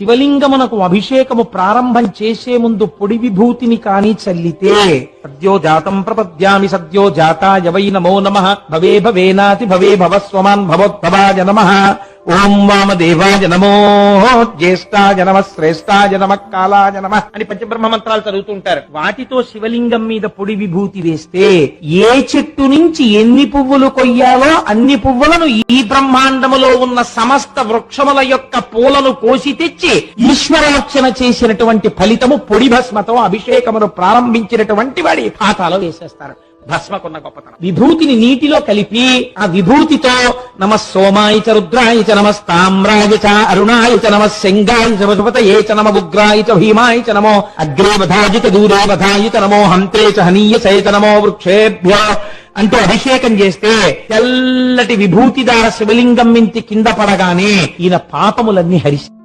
శివలింగమునకు అభిషేకము ప్రారంభం చేసే ముందు పొడి విభూతిని కాని చల్లితే సద్యో జాతం ప్రపద్యామి సద్యో జాతాయ వై నమో నమః భవే భవేనాతి భవే భవస్వమాన్ భవోద్భవాయ నమః ఓం వామదేవాయ నమో జ్యేష్ఠాయ నమః శ్రేష్ఠాయ నమః కాలాయ నమః అని పంచబ్రహ్మ మంత్రాలు చదువుతుంటారు. వాటితో శివలింగం మీద పొడి విభూతి వేస్తే ఏ చెట్టు నుంచి ఎన్ని పువ్వులు కొయ్యాలో అన్ని పువ్వులను ఈ బ్రహ్మాండములో ఉన్న సమస్త వృక్షముల యొక్క పూలను కోసి తెచ్చి ఈశ్వరార్చన చేసినటువంటి ఫలితము పొడి భస్మతో అభిషేకమును ప్రారంభించినటువంటి వాడి ఖాతాలో వేసేస్తారు. భస్మకున్న గొప్పతనం. విభూతిని నీటిలో కలిపి ఆ విభూతితో నమః సోమాయ చ రుద్రాయ చ నమస్తామ్రాయ చ అరుణాయ చ నమః శంగాయ చ వసుపతయే చ నమః ఉగ్రాయ చ భీమాయ చ నమో అగ్రే వధాయ చ దూరే వధాయ చ నమో హంత్రే చ హనీయసే చ నమో వృక్షేభ్యో అంటూ అభిషేకం చేస్తే తెల్లటి విభూతి ద్వారా శివలింగం మించి కింద పడగానే ఈయన పాపములన్నీ హరిస్తాయి.